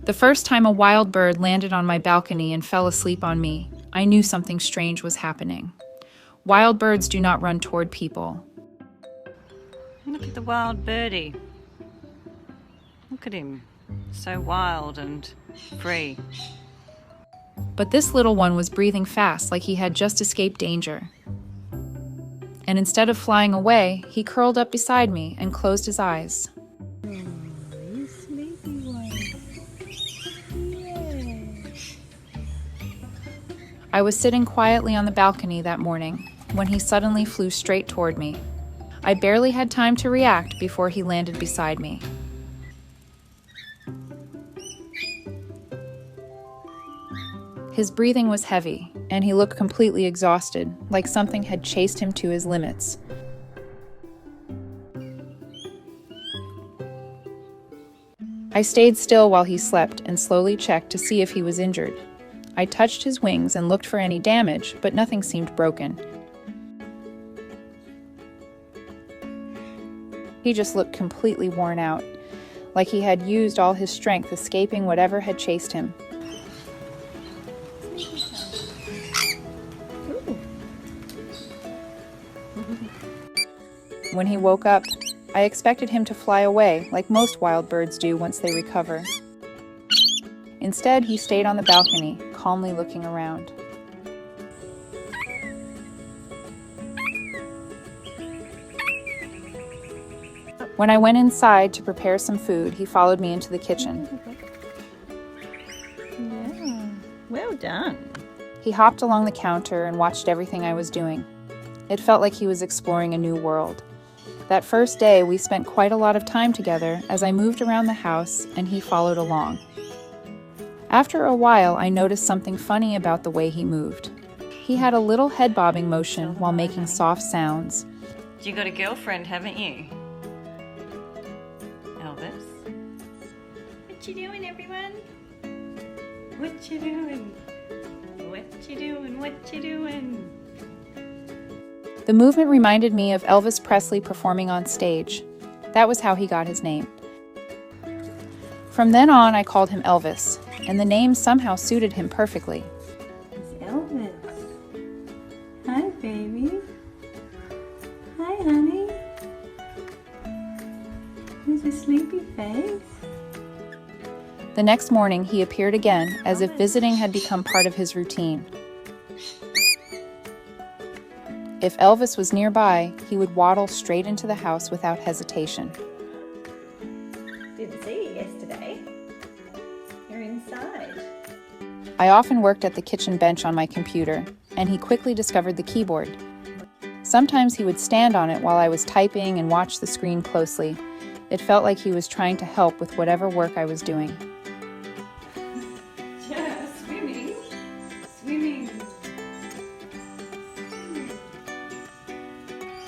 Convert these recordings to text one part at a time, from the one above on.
The first time a wild bird landed on my balcony and fell asleep on me, I knew something strange was happening. Wild birds do not run toward people. Look at the wild birdie. Look at him, so wild and free. But this little one was breathing fast like he had just escaped danger. And instead of flying away, he curled up beside me and closed his eyes. You sleepy one. Yeah. I was sitting quietly on the balcony that morning when he suddenly flew straight toward me. I barely had time to react before he landed beside me. His breathing was heavy, and he looked completely exhausted, like something had chased him to his limits. I stayed still while he slept and slowly checked to see if he was injured. I touched his wings and looked for any damage, but nothing seemed broken. He just looked completely worn out, like he had used all his strength escaping whatever had chased him. When he woke up, I expected him to fly away like most wild birds do once they recover. Instead, he stayed on the balcony, calmly looking around. When I went inside to prepare some food, he followed me into the kitchen. Yeah, well done. He hopped along the counter and watched everything I was doing. It felt like he was exploring a new world. That first day, we spent quite a lot of time together as I moved around the house and he followed along. After a while, I noticed something funny about the way he moved. He had a little head bobbing motion while making soft sounds. You got a girlfriend, haven't you? Elvis? What you doing, everyone? What you doing? What you doing? What you doing? The movement reminded me of Elvis Presley performing on stage. That was how he got his name. From then on, I called him Elvis, and the name somehow suited him perfectly. It's Elvis. Hi, baby. Hi, honey. Here's your sleepy face. The next morning, he appeared again, as if visiting had become part of his routine. If Elvis was nearby, he would waddle straight into the house without hesitation. Didn't see you yesterday. You're inside. I often worked at the kitchen bench on my computer, and he quickly discovered the keyboard. Sometimes he would stand on it while I was typing and watch the screen closely. It felt like he was trying to help with whatever work I was doing. Yeah, swimming. Swimming.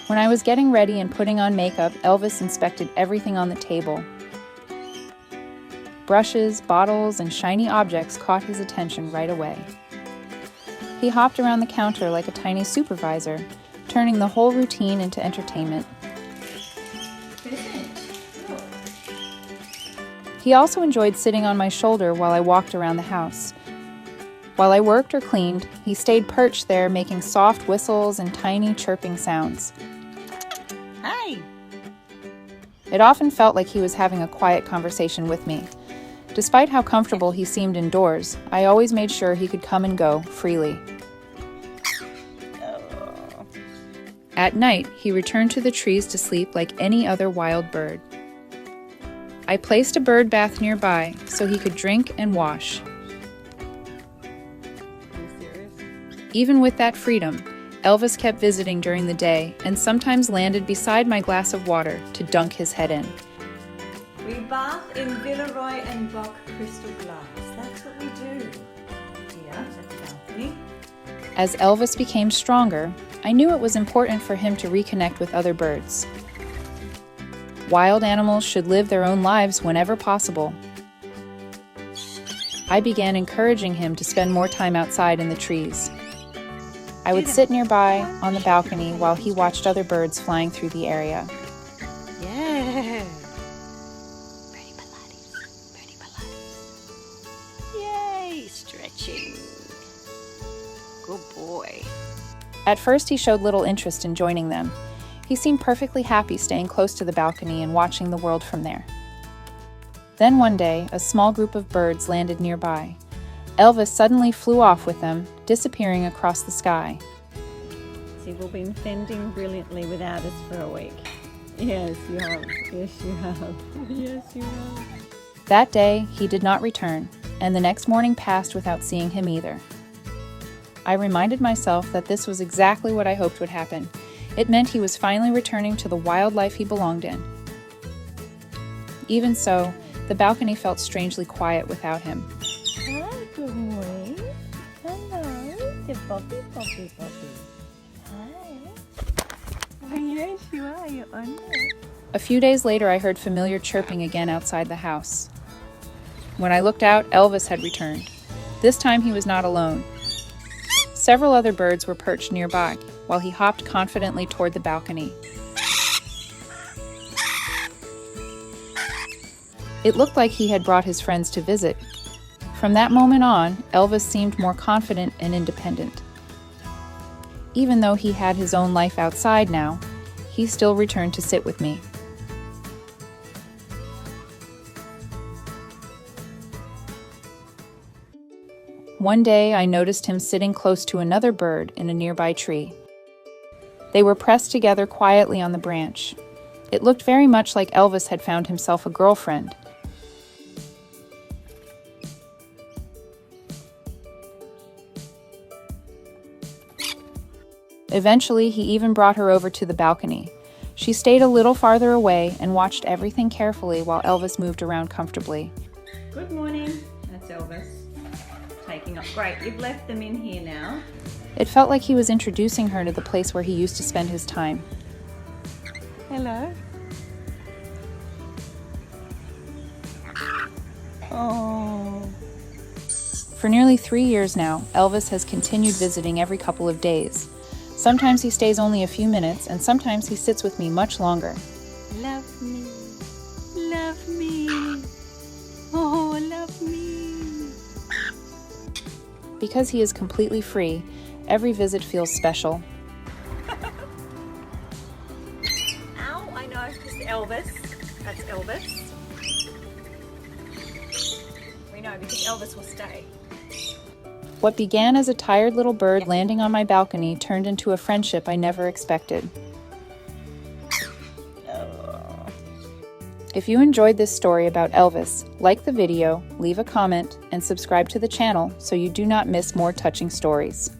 When I was getting ready and putting on makeup, Elvis inspected everything on the table. Brushes, bottles, and shiny objects caught his attention right away. He hopped around the counter like a tiny supervisor, turning the whole routine into entertainment. He also enjoyed sitting on my shoulder while I walked around the house. While I worked or cleaned, he stayed perched there making soft whistles and tiny chirping sounds. Hey! It often felt like he was having a quiet conversation with me. Despite how comfortable he seemed indoors, I always made sure he could come and go freely. Oh. At night, he returned to the trees to sleep like any other wild bird. I placed a bird bath nearby so he could drink and wash. Are you serious? Even with that freedom, Elvis kept visiting during the day and sometimes landed beside my glass of water to dunk his head in. We bath in Villeroy and Bock crystal glass. That's what we do. Here at the balcony. As Elvis became stronger, I knew it was important for him to reconnect with other birds. Wild animals should live their own lives whenever possible. I began encouraging him to spend more time outside in the trees. I would sit nearby on the balcony while he watched other birds flying through the area. Yeah. Birdie Pilates. Birdie Pilates. stretching. Good boy. At first, he showed little interest in joining them. He seemed perfectly happy staying close to the balcony and watching the world from there. Then one day, a small group of birds landed nearby. Elvis suddenly flew off with them, disappearing across the sky. See, we've been fending brilliantly without us for a week. Yes, you have. Yes, you have. Yes, you have. That day, he did not return, and the next morning passed without seeing him either. I reminded myself that this was exactly what I hoped would happen. It meant he was finally returning to the wild life he belonged in. Even so, the balcony felt strangely quiet without him. Hi, good morning. Hello, the Bobby. Hi. Oh, yes, you are. You're on there. A few days later, I heard familiar chirping again outside the house. When I looked out, Elvis had returned. This time he was not alone. Several other birds were perched nearby, while he hopped confidently toward the balcony. It looked like he had brought his friends to visit. From that moment on, Elvis seemed more confident and independent. Even though he had his own life outside now, he still returned to sit with me. One day, I noticed him sitting close to another bird in a nearby tree. They were pressed together quietly on the branch. It looked very much like Elvis had found himself a girlfriend. Eventually, he even brought her over to the balcony. She stayed a little farther away and watched everything carefully while Elvis moved around comfortably. Good morning. That's Elvis. Taking up. Great, you've left them in here now. It felt like he was introducing her to the place where he used to spend his time. Hello. Oh. For nearly 3 years now, Elvis has continued visiting every couple of days. Sometimes he stays only a few minutes, and sometimes he sits with me much longer. Love me. Love me. Oh, love me. Because he is completely free, every visit feels special. Ow, I know, it's Elvis. That's Elvis. We know because Elvis will stay. What began as a tired little bird landing on my balcony turned into a friendship I never expected. If you enjoyed this story about Elvis, like the video, leave a comment, and subscribe to the channel so you do not miss more touching stories.